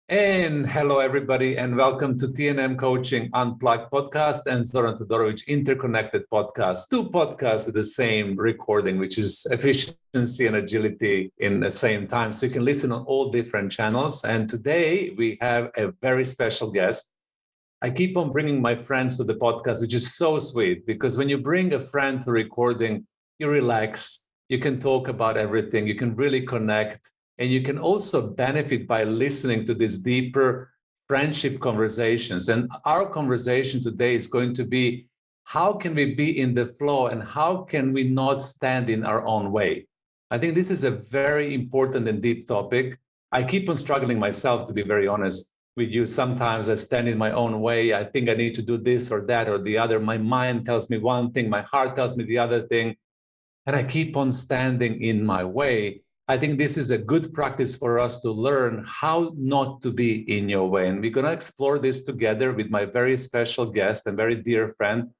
And hello, everybody, and welcome to TNM Coaching Unplugged podcast and Zoran Todorovic Interconnected podcast. Two podcasts at the same recording, which is efficiency and agility in the same time. So you can listen on all different channels. And today we have a very special guest. I keep on bringing my friends to the podcast, which is so sweet, because when you bring a friend to recording, you relax, you can talk about everything, you can really connect. And you can also benefit by listening to these deeper friendship conversations. And our conversation today is going to be, how can we be in the flow and how can we not stand in our own way? I think this is a very important and deep topic. I keep on struggling myself, to be very honest with you. Sometimes I stand in my own way. I think I need to do this or that or the other. My mind tells me one thing, my heart tells me the other thing, and I keep on standing in my way. I think this is a good practice for us to learn how not to be in your way. And we're going to explore this together with my very special guest and very dear friend,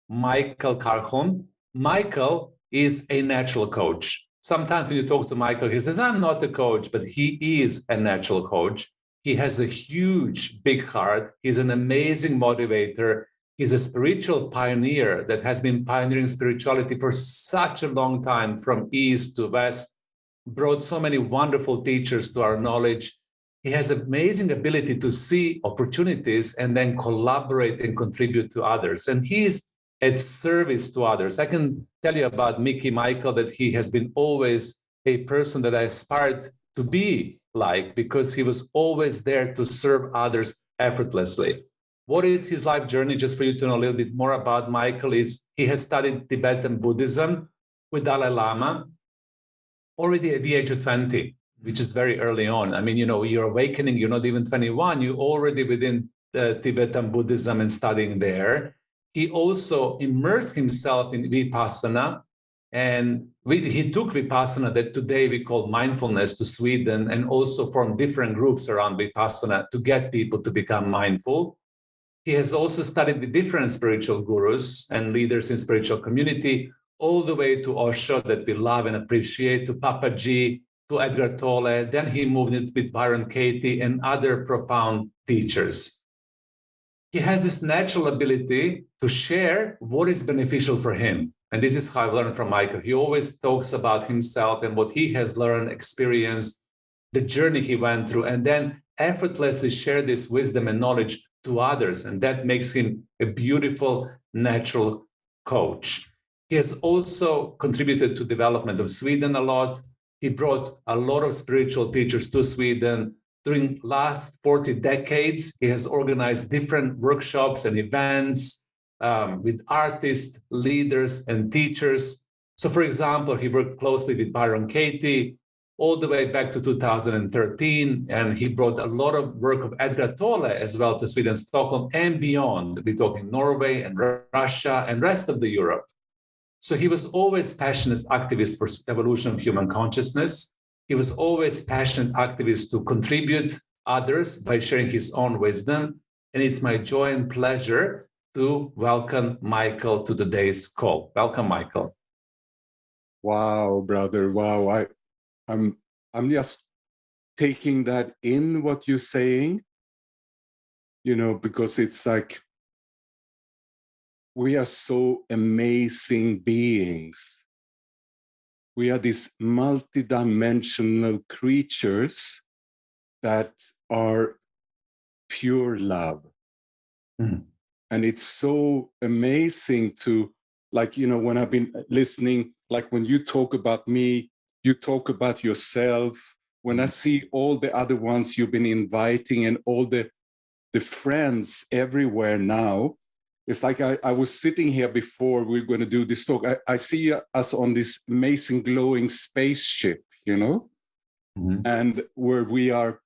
Mikael Karlholm. Mikael is a natural coach. Sometimes when you talk to Mikael, he says, I'm not a coach, but he is a natural coach. He has a huge, big heart. He's an amazing motivator. He's a spiritual pioneer that has been pioneering spirituality for such a long time, from East to West. Brought so many wonderful teachers to our knowledge. He has amazing ability to see opportunities and then collaborate and contribute to others. And he is at service to others. I can tell you about Mikael that he has been always a person that I aspired to be like, because he was always there to serve others effortlessly. What is his life journey? Just for you to know a little bit more about Mikael, is he has studied Tibetan Buddhism with Dalai Lama already at the age of 20, which is very early on. I mean, you know, you're awakening, you're not even 21, you're already within Tibetan Buddhism and studying there. He also immersed himself in vipassana, and he took vipassana, that today we call mindfulness, to Sweden, and also formed different groups around vipassana to get people to become mindful. He has also studied with different spiritual gurus and leaders in spiritual community, all the way to Osho, that we love and appreciate, to Papaji, to Eckhart Tolle. Then he moved it with Byron Katie and other profound teachers. He has this natural ability to share what is beneficial for him. And this is how I learned from Mikael. He always talks about himself and what he has learned, experienced, the journey he went through, and then effortlessly share this wisdom and knowledge to others. And that makes him a beautiful, natural coach. He has also contributed to development of Sweden a lot. He brought a lot of spiritual teachers to Sweden. During last 40 decades, he has organized different workshops and events with artists, leaders, and teachers. So, for example, he worked closely with Byron Katie all the way back to 2013, and he brought a lot of work of Eckhart Tolle as well to Sweden, Stockholm, and beyond. We're talking Norway and Russia and rest of the Europe. So he was always passionate activist for evolution of human consciousness. He was always passionate activist to contribute others by sharing his own wisdom. And it's my joy and pleasure to welcome Mikael to today's call. Welcome, Mikael. Wow, brother. Wow. I'm just taking that in, what you're saying, you know, because it's like, we are so amazing beings. We are these multidimensional creatures that are pure love. Mm. And it's so amazing to, like, you know, when I've been listening, like when you talk about me, you talk about yourself. When I see all the other ones you've been inviting and all the friends everywhere now, it's like I was sitting here before we were going to do this talk. I see us on this amazing glowing spaceship, you know, and where we are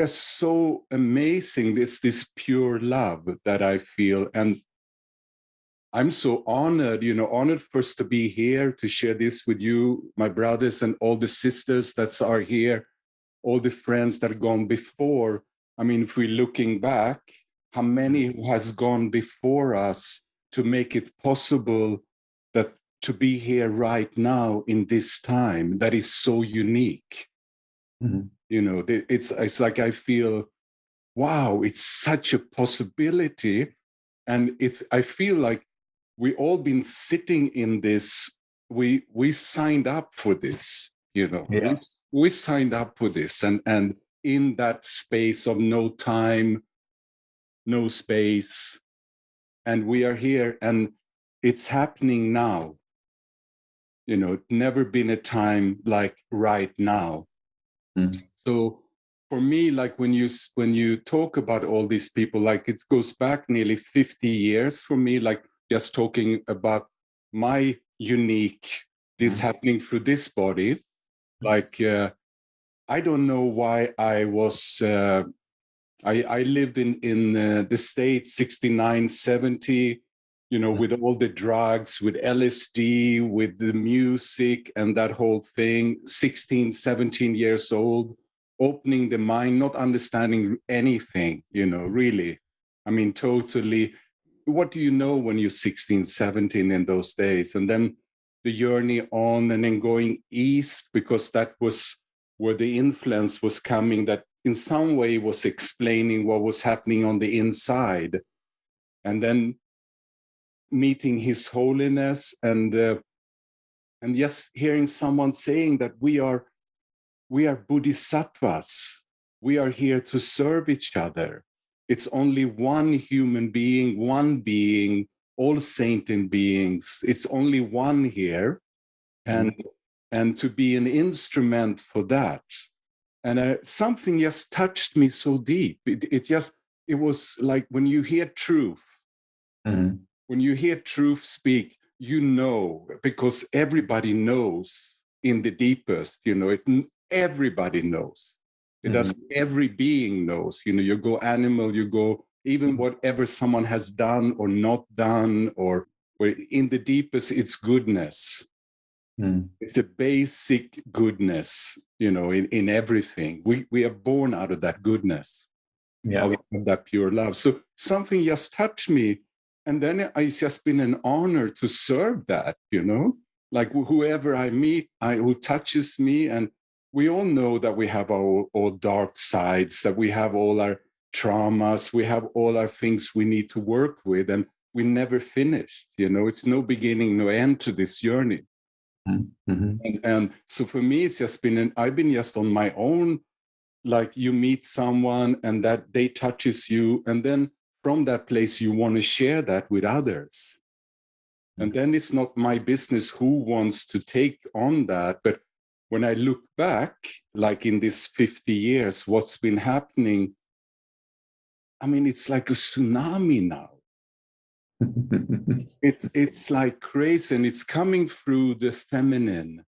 so amazing. This pure love that I feel. And I'm so honored, you know, honored first to be here to share this with you, my brothers and all the sisters that are here, all the friends that have gone before. I mean, if we're looking back, how many has gone before us to make it possible that to be here right now in this time that is so unique. You know, it's like I feel, wow, it's such a possibility. And I feel like we all been sitting in this, we signed up for this, you know. Yeah. We signed up for this, and in that space of no time, no space, and we are here, and it's happening now. You know, it's never been a time like right now. So for me, like when you talk about all these people, like it goes back nearly 50 years for me, like just talking about my unique, this happening through this body. Like, I don't know why I was, I lived in the States, 69, 70, you know, with all the drugs, with LSD, with the music and that whole thing, 16, 17 years old, opening the mind, not understanding anything, you know, really. I mean, totally. What do you know when you're 16, 17 in those days? And then the journey on, and then going east, because that was where the influence was coming, that in some way was explaining what was happening on the inside. And then meeting His Holiness, and just hearing someone saying that we are bodhisattvas. We are here to serve each other. It's only one human being, all sentient beings. It's only one here, and to be an instrument for that. And something just touched me so deep. It was like when you hear truth, when you hear truth speak, you know, because everybody knows in the deepest, you know, everybody knows. It does, every being knows, you know, you go animal, you go even whatever someone has done or not done, or in the deepest, it's goodness. It's a basic goodness, you know, in everything. We are born out of that goodness, of that pure love. So something just touched me. And then it's just been an honor to serve that, you know, like whoever I meet, who touches me. And we all know that we have our all dark sides, that we have all our traumas, we have all our things we need to work with, and we never finished, you know, it's no beginning, no end to this journey. And so for me, it's just been, I've been just on my own, like you meet someone and that they touches you, and then from that place, you want to share that with others. And then it's not my business who wants to take on that. But when I look back, like in this 50 years, what's been happening, I mean, it's like a tsunami now. It's like crazy, and it's coming through the feminine.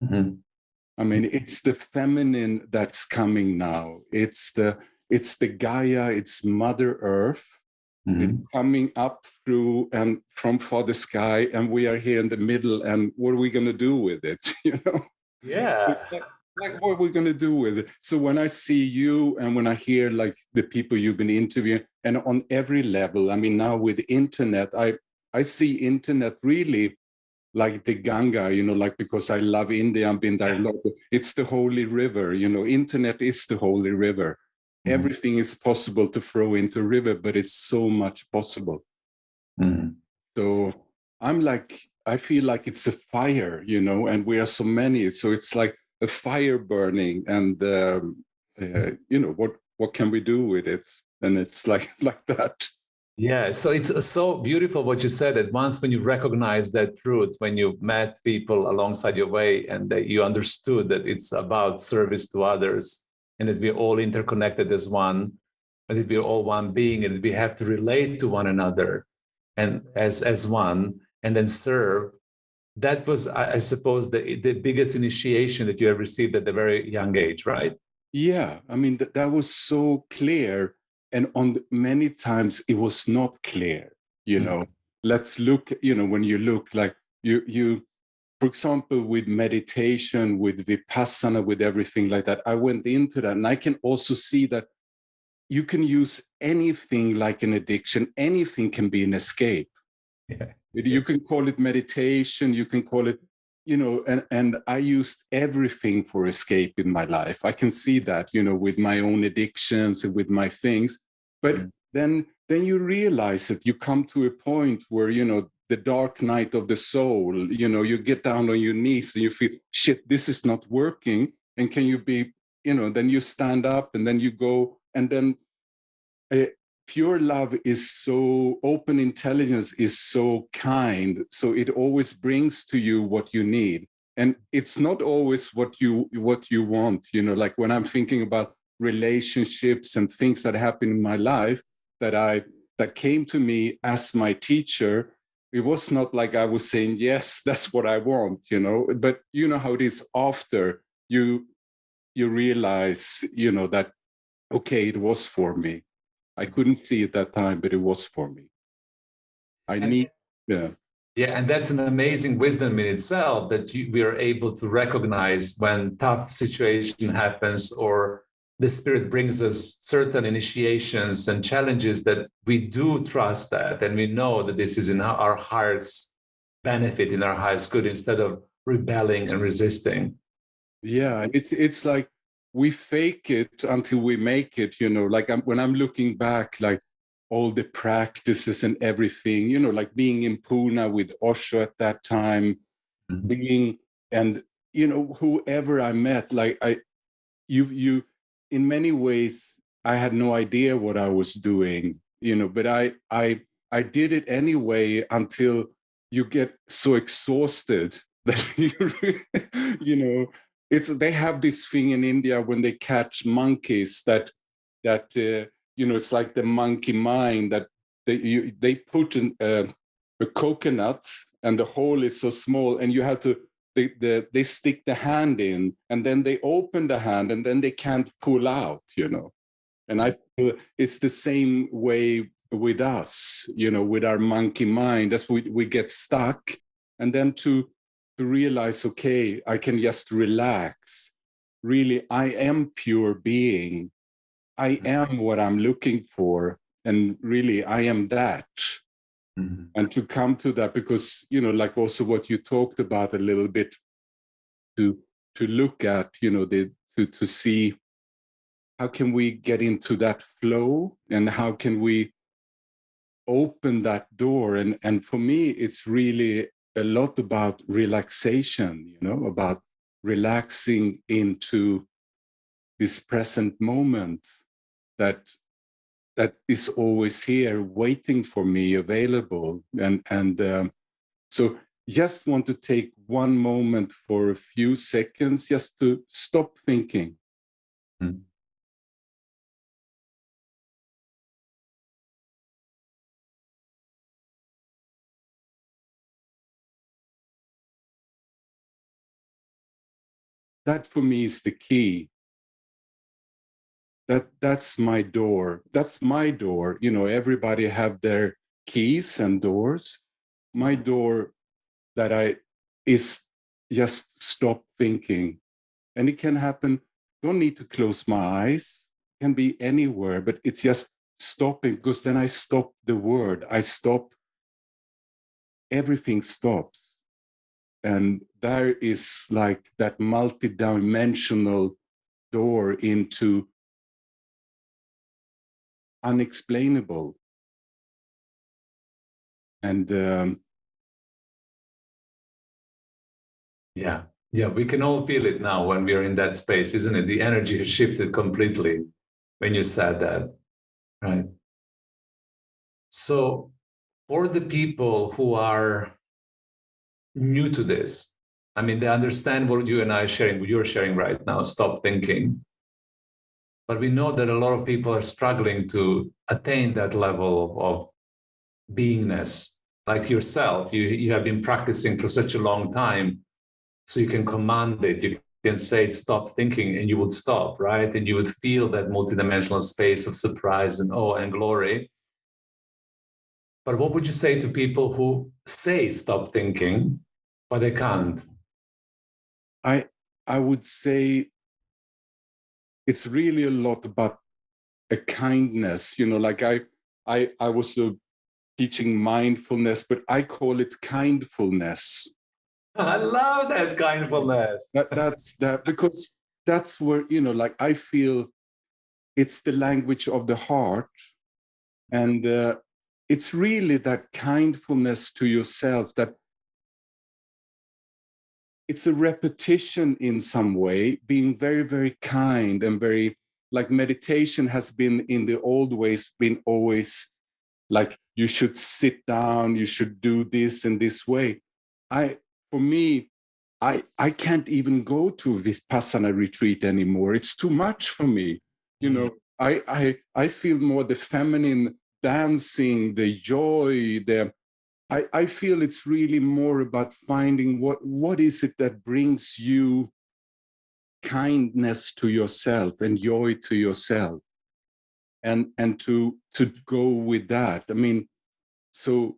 I mean, it's the feminine that's coming now. It's the Gaia, it's Mother Earth. It's coming up through and from Father Sky, and we are here in the middle. And what are we going to do with it? You know? Yeah. Like what are we going to do with it? So when I see you, and when I hear like the people you've been interviewing, and on every level, I mean, now with internet, I see internet really like the Ganga, you know, like, because I love India, I've been there a lot. It's the holy river, you know, internet is the holy river. Everything is possible to throw into a river, but it's so much possible. So I'm like, I feel like it's a fire, you know, and we are so many. So it's like a fire burning, and, you know, what can we do with it? And it's like that. Yeah, so it's so beautiful what you said, that once when you recognize that truth, when you met people alongside your way, and that you understood that it's about service to others, and that we're all interconnected as one, and that we're all one being, and that we have to relate to one another and as one, and then serve. That was, I suppose, the biggest initiation that you have received at a very young age, right? Yeah, I mean, that was so clear. And many times it was not clear, you know. Let's look, you know, when you look like you, for example, with meditation, with vipassana, with everything like that, I went into that, and I can also see that you can use anything like an addiction. Anything can be an escape. You can call it meditation, you can call it, and I used everything for escape in my life. I can see that, with my own addictions and with my things. But then you realize that you come to a point where, the dark night of the soul, you get down on your knees and you feel, shit, this is not working. And can you be, then you stand up and then you go, and then pure love is so, open intelligence is so kind. So it always brings to you what you need. And it's not always what you want, like when I'm thinking about relationships and things that happen in my life that came to me as my teacher. It was not like I was saying, yes, that's what I want, but you know how it is after you realize, that, okay, it was for me. I couldn't see at that time, but it was for me. Yeah. Yeah, and that's an amazing wisdom in itself, that we are able to recognize when tough situation happens or the spirit brings us certain initiations and challenges, that we do trust that and we know that this is in our heart's benefit, in our highest good, instead of rebelling and resisting. Yeah, it's like we fake it until we make it, like when I'm looking back, like all the practices and everything, like being in Pune with Osho at that time, and whoever I met, like you in many ways, I had no idea what I was doing, but I did it anyway until you get so exhausted that they have this thing in India when they catch monkeys that it's like the monkey mind, that they put in a coconut and the hole is so small and you have to they stick the hand in and then they open the hand and then they can't pull out, and it's the same way with us, with our monkey mind, as we get stuck, and then to realize, okay, I can just relax. Really, I am pure being. I am what I'm looking for. And really, I am that. Mm-hmm. And to come to that, because, like also what you talked about a little bit, to look at, to see how can we get into that flow and how can we open that door. And for me, it's really a lot about relaxation, about relaxing into this present moment that is always here, waiting for me, available. And so just want to take one moment for a few seconds just to stop thinking. Mm. That for me is the key. That's my door. That's my door. Everybody have their keys and doors. My door that is just stop thinking. And it can happen. Don't need to close my eyes. It can be anywhere, but it's just stopping, because then I stop the word. I stop. Everything stops. And there is like that multidimensional door into unexplainable. And yeah, we can all feel it now when we are in that space, isn't it? The energy has shifted completely when you said that, right? So for the people who are new to this, I mean, they understand what you and I are sharing, what you're sharing right now, stop thinking. But we know that a lot of people are struggling to attain that level of beingness. Like yourself, you have been practicing for such a long time, so you can command it. You can say, stop thinking, and you would stop, right? And you would feel that multidimensional space of surprise and awe and glory. But what would you say to people who say stop thinking, but they can't? I would say it's really a lot about a kindness, like I was teaching mindfulness, but I call it kindfulness. I love that kindfulness. That's that, because that's where, like I feel it's the language of the heart. And it's really that kindfulness to yourself, that it's a repetition in some way, being very, very kind and very, like meditation has been in the old ways, been always like, you should sit down, you should do this in this way. For me, I can't even go to Vipassana retreat anymore. It's too much for me. I feel more the feminine dancing, the joy, I feel it's really more about finding what is it that brings you kindness to yourself and joy to yourself, and to go with that. I mean, so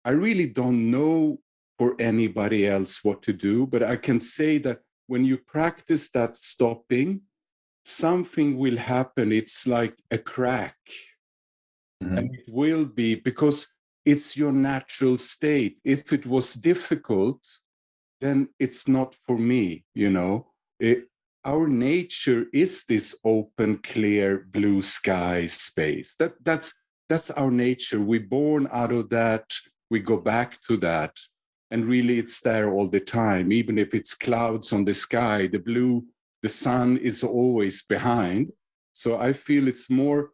I really don't know for anybody else what to do, but I can say that when you practice that stopping, something will happen. It's like a crack. Mm-hmm. And it will be, because it's your natural state. If it was difficult, then it's not for me, our nature is this open, clear, blue sky space. That's our nature. We're born out of that. We go back to that. And really, it's there all the time. Even if it's clouds on the sky, the sun is always behind. So I feel it's more,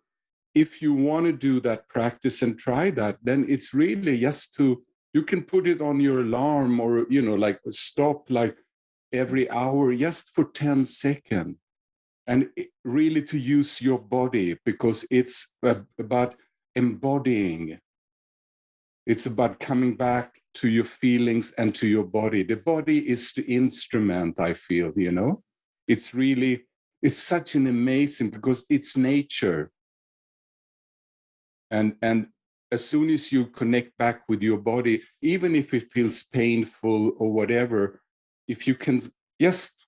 if you want to do that practice and try that, then it's really just you can put it on your alarm, or, like stop like every hour just for 10 seconds. And really to use your body, because it's about embodying. It's about coming back to your feelings and to your body. The body is the instrument, I feel, it's such an amazing, because it's nature. And as soon as you connect back with your body, even if it feels painful or whatever, if you can just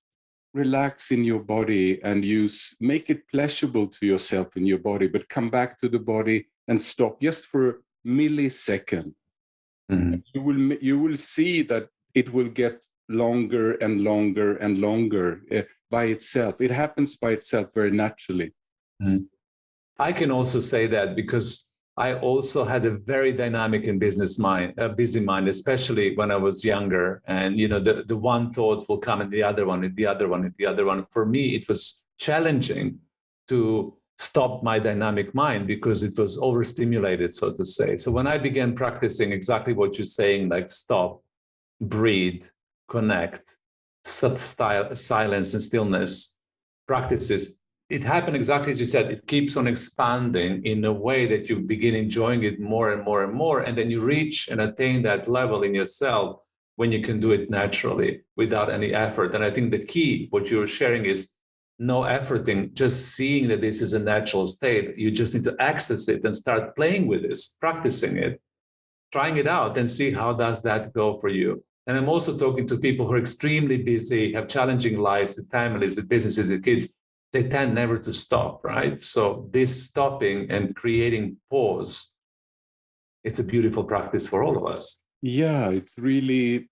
relax in your body and make it pleasurable to yourself in your body, but come back to the body and stop just for a millisecond. Mm-hmm. You will see that it will get longer and longer and longer by itself. It happens by itself very naturally. Mm-hmm. I can also say that because I also had a very dynamic and busy mind, especially when I was younger. And, the one thought will come and the other one, and the other one, and the other one. For me, it was challenging to stop my dynamic mind because it was overstimulated, so to say. So when I began practicing exactly what you're saying, like stop, breathe, connect, silence and stillness practices, it happened exactly as you said. It keeps on expanding in a way that you begin enjoying it more and more and more. And then you reach and attain that level in yourself when you can do it naturally without any effort. And I think the key, what you're sharing, is no efforting, just seeing that this is a natural state. You just need to access it and start playing with this, practicing it, trying it out, and see how does that go for you. And I'm also talking to people who are extremely busy, have challenging lives, with families, with businesses, with kids. They tend never to stop, right? So this stopping and creating pause, it's a beautiful practice for all of us. Yeah, it's really,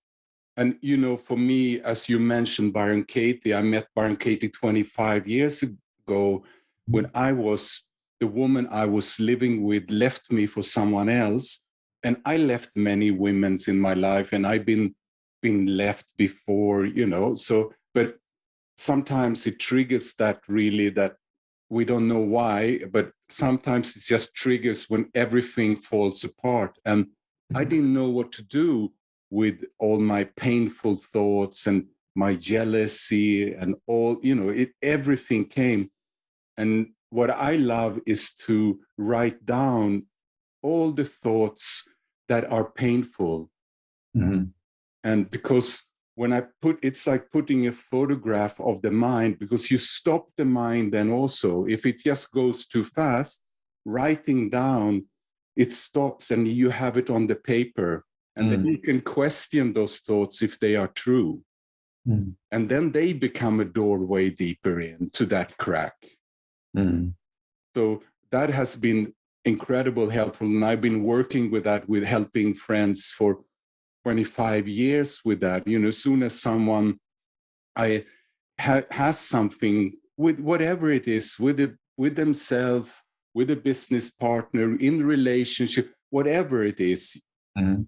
and for me, as you mentioned, Byron Katie, I met Byron Katie 25 years ago when the woman I was living with left me for someone else. And I left many women in my life, and I've been left before, but sometimes it triggers that we don't know why, but sometimes it just triggers when everything falls apart. And I didn't know what to do with all my painful thoughts and my jealousy and all, everything came. And what I love is to write down all the thoughts that are painful. Mm-hmm. And because it's like putting a photograph of the mind, because you stop the mind then also. If it just goes too fast, writing down, it stops and you have it on the paper. And then you can question those thoughts if they are true. And then they become a doorway deeper into that crack. So that has been incredible helpful. And I've been working with that, with helping friends for 25 years with that. You know, as soon as someone has something with whatever it is, with themselves, with a business partner, in the relationship, whatever it is, to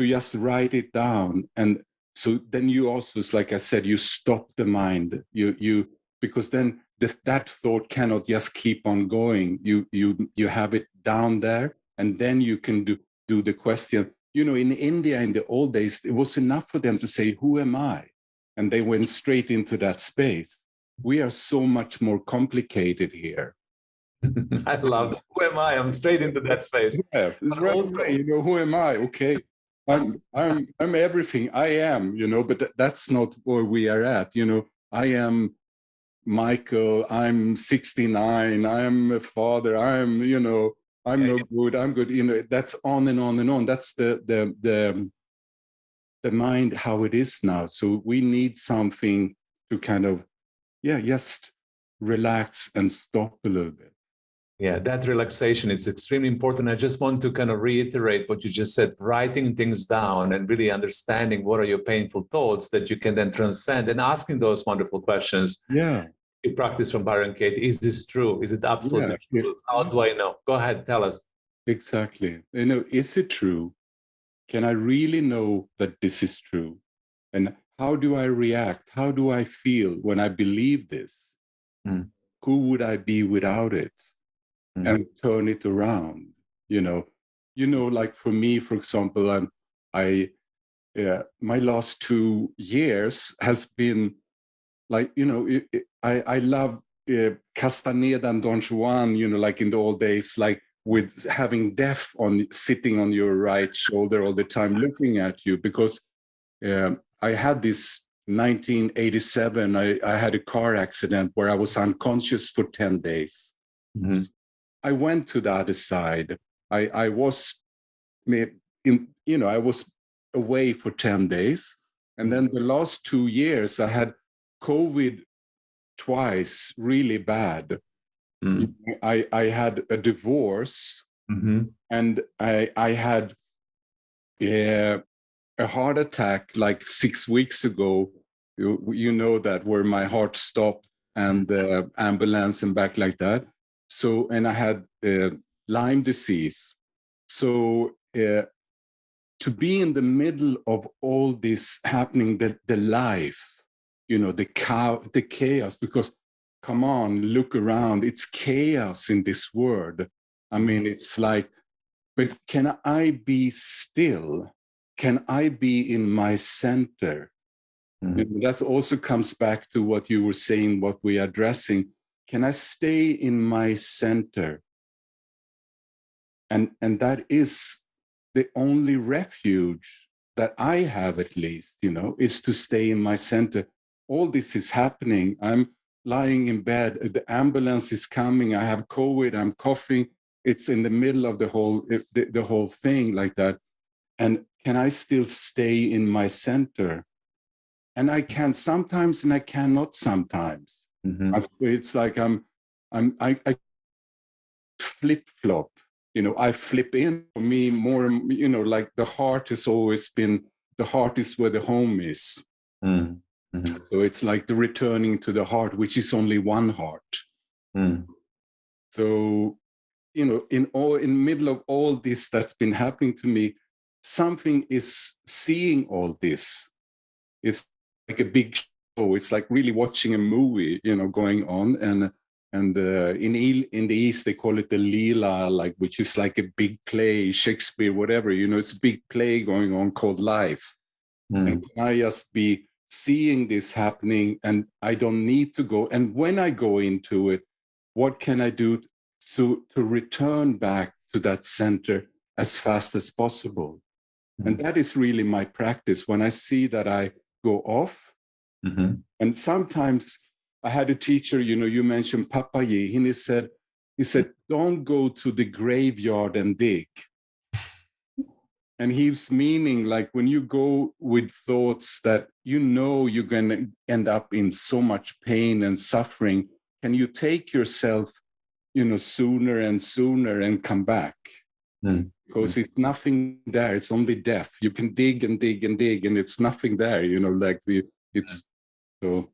just write it down. And so then you also, like I said, you stop the mind. You because then that thought cannot just keep on going. You have it down there, and then you can do the question. You know, in India in the old days, it was enough for them to say, "Who am I?" And they went straight into that space. We are so much more complicated here. I love it. Who am I? I'm straight into that space. Yeah, it's right also, away, you know, who am I? Okay, I'm everything. I am, you know, but that's not where we are at. You know, I am Michael. I'm 69. I'm a father. I'm, you know, I'm no good. I'm good. You know, that's on and on and on. That's the mind how it is now. So we need something to kind of, just relax and stop a little bit. Yeah, that relaxation is extremely important. I just want to kind of reiterate what you just said, writing things down and really understanding what are your painful thoughts that you can then transcend, and asking those wonderful questions. Yeah. You practice from Byron Katie. Is this true? Is it absolutely true? How do I know? Go ahead, tell us. Exactly. You know, is it true? Can I really know that this is true? And how do I react? How do I feel when I believe this? Who would I be without it? And turn it around, you know, like for me, for example, my last 2 years has been like, you know, I love Castaneda and Don Juan, you know, like in the old days, like with having death sitting on your right shoulder all the time, looking at you, because I had this 1987, I had a car accident where I was unconscious for 10 days. I went to the other side. I was I was away for 10 days. And then the last 2 years, I had COVID twice, really bad. I had a divorce, and I had a heart attack like 6 weeks ago. You know that, where my heart stopped and the ambulance and back like that. So, and I had Lyme disease. So to be in the middle of all this happening, the life, you know, the chaos, because come on, look around, it's chaos in this world. I mean, it's like, but can I be still? Can I be in my center? That also comes back to what you were saying, what we are addressing. Can I stay in my center? And that is the only refuge that I have, at least, you know, is to stay in my center. All this is happening. I'm lying in bed. The ambulance is coming. I have COVID. I'm coughing. It's in the middle of the whole thing like that. And can I still stay in my center? And I can sometimes, and I cannot sometimes. It's like I flip-flop. You know, I flip in. For me, more, you know, like the heart has always been, the heart is where the home is. So it's like the returning to the heart, which is only one heart. So, you know, in middle of all this that's been happening to me, something is seeing all this. It's like a big show. It's like really watching a movie, you know, going on. And in the East, they call it the Leela, like, which is like a big play, Shakespeare, whatever, you know, it's a big play going on called life. And can I just be seeing this happening, and I don't need to go. And when I go into it, what can I do to return back to that center as fast as possible? And that is really my practice. When I see that I go off, and sometimes I had a teacher, you know, you mentioned Papaji, and he said, don't go to the graveyard and dig. And he's meaning, like, when you go with thoughts that you know you're going to end up in so much pain and suffering, can you take yourself sooner and sooner and come back. Because it's nothing there. It's only death. You can dig and dig and dig, and it's nothing there. It's so.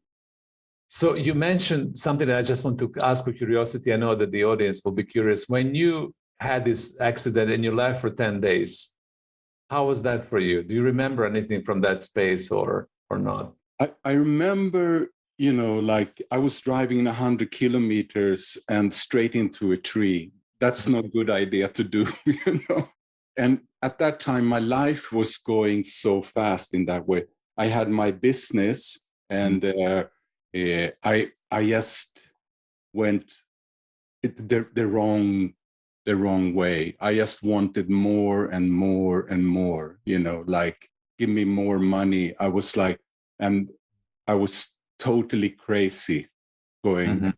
So you mentioned something that I just want to ask with curiosity. I know that the audience will be curious. When you had this accident and you left for 10 days, how was that for you? Do you remember anything from that space or not? I remember, like I was driving 100 kilometers and straight into a tree. That's not a good idea to do, And at that time, my life was going so fast in that way. I had my business, and I just went the wrong way. I just wanted more and more and more. Like give me more money. I was like, and I was totally crazy going.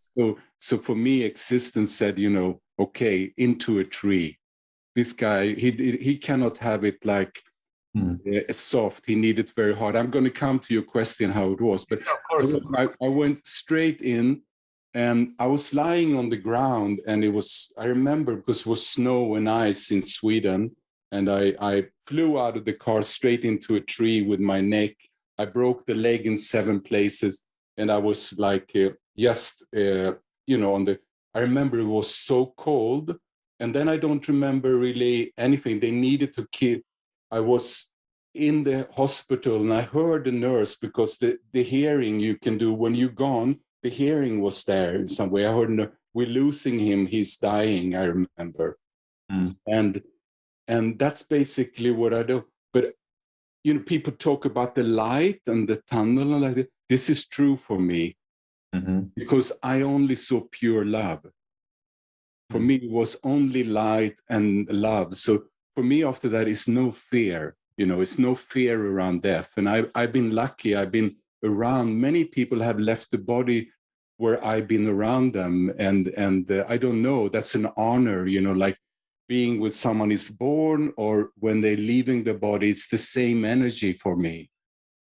So for me, existence said, okay, into a tree. This guy, he cannot have it like soft. He needed it very hard. I'm going to come to your question how it was, but of course. I went straight in, and I was lying on the ground, and I remember because it was snow and ice in Sweden, and I flew out of the car straight into a tree with my neck. I broke the leg in 7 places, and I was like I remember it was so cold, and then I don't remember really anything. They needed to kill. I was in the hospital, and I heard the nurse, because the hearing you can do when you're gone, the hearing was there in some way. I heard, we're losing him, he's dying, I remember. And that's basically what I do. But people talk about the light and the tunnel, and like that. This is true for me, because I only saw pure love. For me, it was only light and love. So for me, after that, is no fear. It's no fear around death. And I've been lucky. I've been around. Many people have left the body where I've been around them, and I don't know. That's an honor. Like being with someone is born, or when they're leaving the body, it's the same energy for me.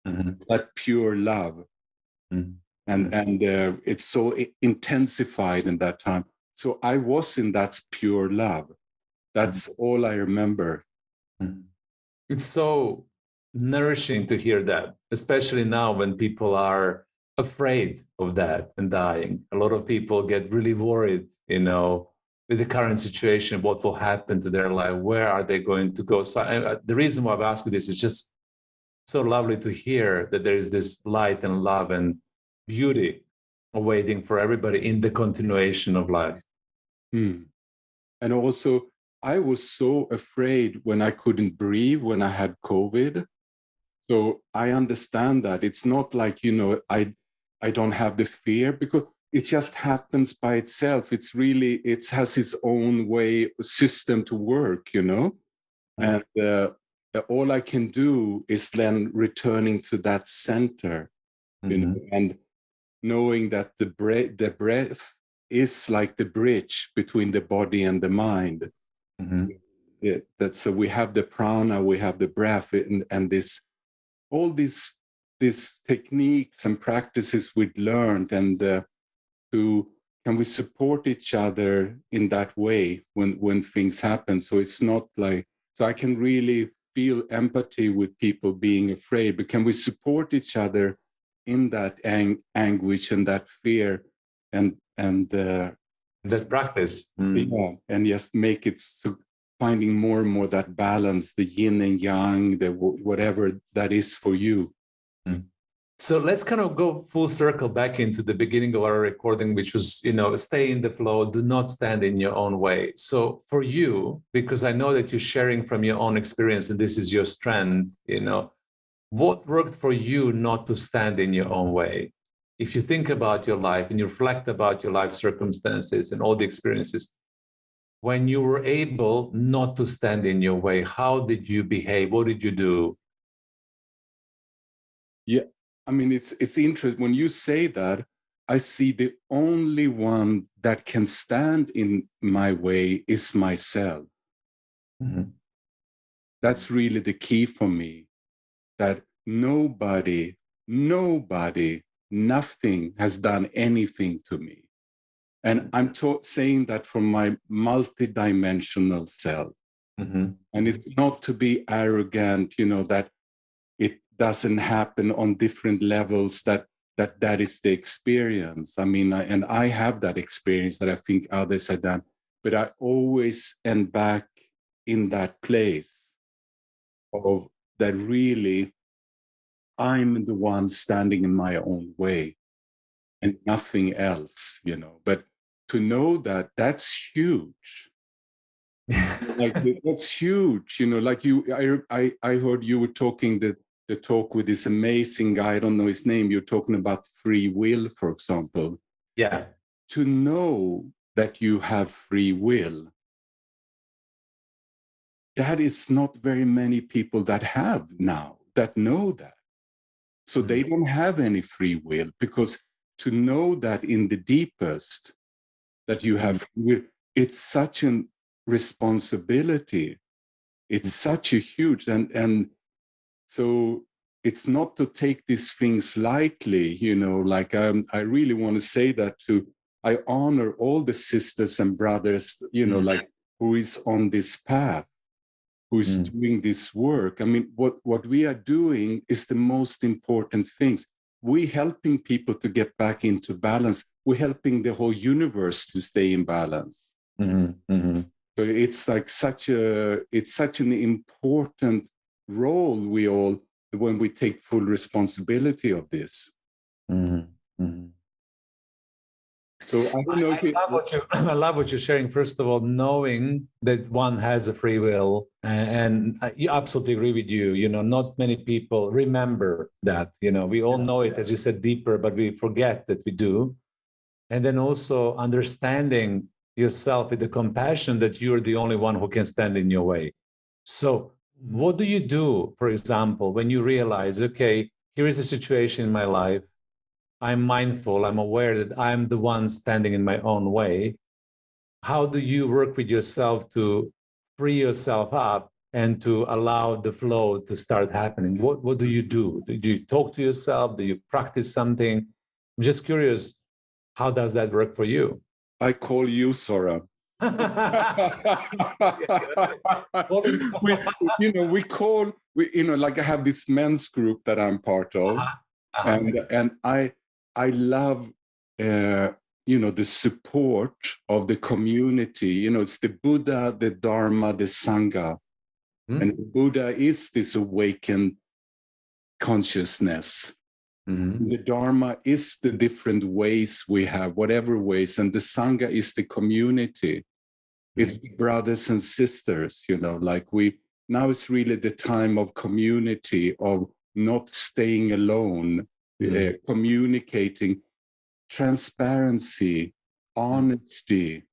That pure love, and it's so intensified in that time. So I was in that pure love. That's all I remember. It's so nourishing to hear that, especially now when people are afraid of that and dying. A lot of people get really worried, with the current situation, what will happen to their life, where are they going to go? So the reason why I've asked you this is just so lovely to hear that there is this light and love and beauty awaiting for everybody in the continuation of life. And also, I was so afraid when I couldn't breathe, when I had COVID. So I understand that. It's not like, I don't have the fear, because it just happens by itself. It has its own system to work, And all I can do is then returning to that center, and knowing that the breath is like the bridge between the body and the mind. So we have the prana, we have the breath, and all these techniques and practices we've learned, and can we support each other in that way when things happen? So it's not like, so I can really feel empathy with people being afraid, but can we support each other in that anguish and that fear, and that practice, and just make it so, finding more and more that balance, the yin and yang, the whatever that is for you. So let's kind of go full circle back into the beginning of our recording, which was, stay in the flow, do not stand in your own way. So for you, because I know that you're sharing from your own experience and this is your strength, what worked for you not to stand in your own way? If you think about your life and you reflect about your life circumstances and all the experiences, when you were able not to stand in your way, how did you behave? What did you do? Yeah, I mean, it's interesting. When you say that, I see the only one that can stand in my way is myself. That's really the key for me, that nobody, nothing has done anything to me. And I'm saying that from my multidimensional self. Mm-hmm. And it's not to be arrogant, that it doesn't happen on different levels, that is the experience. I mean, and I have that experience that I think others have done, but I always end back in that place of that really I'm the one standing in my own way and nothing else, but to know that that's huge. Like that's huge, like I heard you were talking the talk with this amazing guy, I don't know his name, you're talking about free will, for example. Yeah. To know that you have free will, that is not very many people that have now, that know that. So they don't have any free will, because to know that in the deepest, that you have free will, it's such a responsibility. It's such a huge, and so it's not to take these things lightly, like I really want to say that I honor all the sisters and brothers, like who is on this path, who is doing this work. I mean, what we are doing is the most important things. We're helping people to get back into balance. We're helping the whole universe to stay in balance. Mm-hmm. Mm-hmm. So it's like it's such an important role when we take full responsibility of this. Mm-hmm. Mm-hmm. So I don't know I love what you're sharing. First of all, knowing that one has a free will, and I absolutely agree with you. Not many people remember that. We all know it, as you said, deeper, but we forget that we do. And then also understanding yourself with the compassion that you're the only one who can stand in your way. So, what do you do, for example, when you realize, okay, here is a situation in my life. I'm mindful, I'm aware that I'm the one standing in my own way. How do you work with yourself to free yourself up and to allow the flow to start happening? What do you do? Do you talk to yourself? Do you practice something? I'm just curious, how does that work for you? I call you, Sora. we like I have this men's group that I'm part of, and I love the support of the community. It's the Buddha, the Dharma, the Sangha, and the Buddha is this awakened consciousness. The Dharma is the different ways we have, whatever ways, and the Sangha is the community. It's the brothers and sisters, like now it's really the time of community, of not staying alone, communicating, transparency, honesty,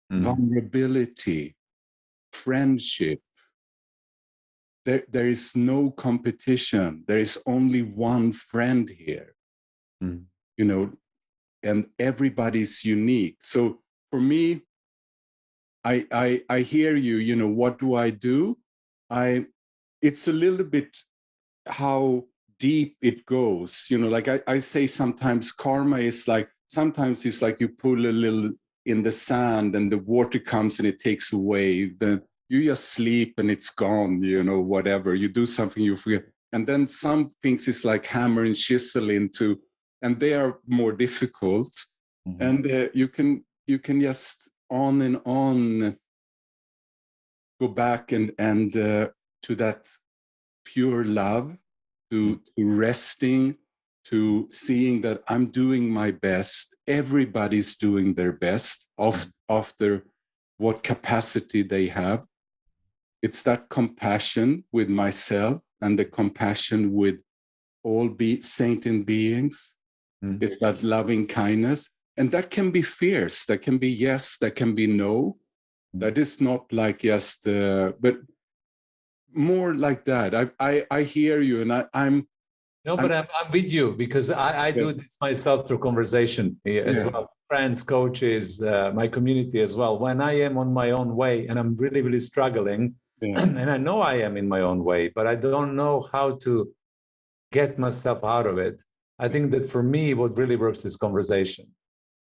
vulnerability, friendship. There is no competition. There is only one friend here, and everybody's unique. So for me, I hear you, what do I do? It's a little bit how deep it goes, like I say sometimes karma is like, sometimes it's like you pull a little in the sand and the water comes and it takes away. Then you just sleep and it's gone, whatever. You do something, you forget. And then some things is like hammer and chisel into, and they are more difficult. And you can just on and on go back and to that pure love, to resting, to seeing that I'm doing my best. Everybody's doing their best after what capacity they have. It's that compassion with myself and the compassion with all sentient beings. It's that loving kindness. And that can be fierce. That can be yes, that can be no. That is not like just, but more like that. I hear you, and I'm with you, because I do this myself through conversation as well. Friends, coaches, my community as well. When I am on my own way and I'm really, really struggling, and I know I am in my own way, but I don't know how to get myself out of it. I think that for me, what really works is conversation.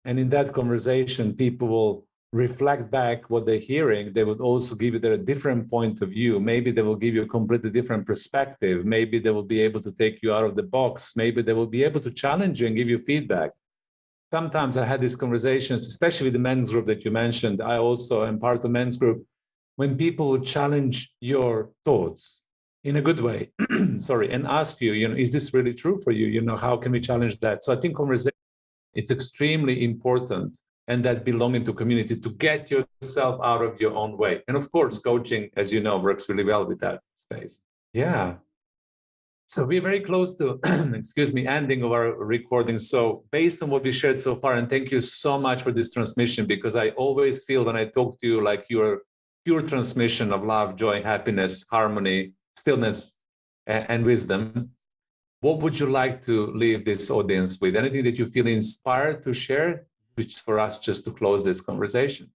And in that conversation, people will reflect back what they're hearing. They would also give you their different point of view. Maybe they will give you a completely different perspective. Maybe they will be able to take you out of the box. Maybe they will be able to challenge you and give you feedback. Sometimes I had these conversations, especially the men's group that you mentioned. I also am part of the men's group. When people would challenge your thoughts in a good way, sorry, and ask you, is this really true for you? How can we challenge that? So I think conversation, it's extremely important, and that belonging to community, to get yourself out of your own way. And of course, coaching, as you know, works really well with that space. Yeah. So we're very close to, ending of our recording. So based on what we shared so far, and thank you so much for this transmission, because I always feel when I talk to you, like you're pure transmission of love, joy, happiness, harmony, stillness, and wisdom. What would you like to leave this audience with? Anything that you feel inspired to share, which for us just to close this conversation?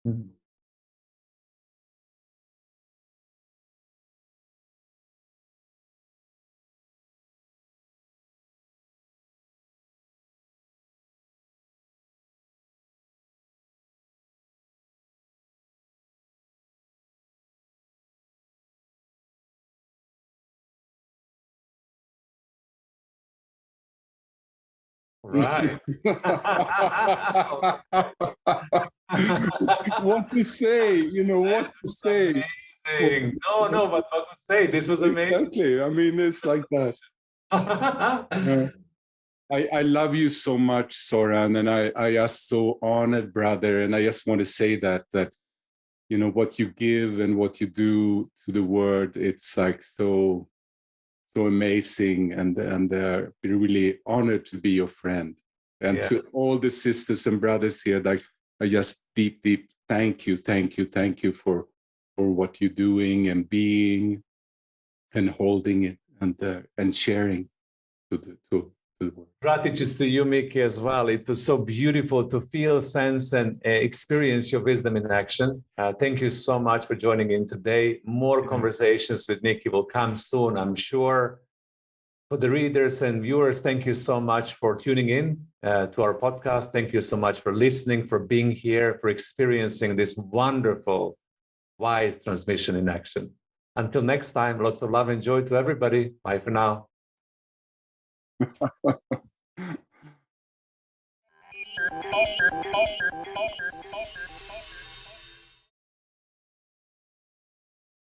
Mm-hmm. Right. What to say? What to say? Amazing. No, but what to say? This was amazing. Exactly. I mean, it's like that. I love you so much, Soran, and I are so honored, brother. And I just want to say that what you give and what you do to the world, it's like so amazing, and we're really honored to be your friend. And to all the sisters and brothers here, like I just deep thank you for what you're doing and being and holding it and sharing to the world. Gratitude to you, Miki, as well. It was so beautiful to feel, sense, and experience your wisdom in action. Thank you so much for joining in today. More conversations with Miki will come soon, I'm sure. For the readers and viewers, thank you so much for tuning in to our podcast. Thank you so much for listening, for being here, for experiencing this wonderful, wise transmission in action. Until next time, lots of love and joy to everybody. Bye for now.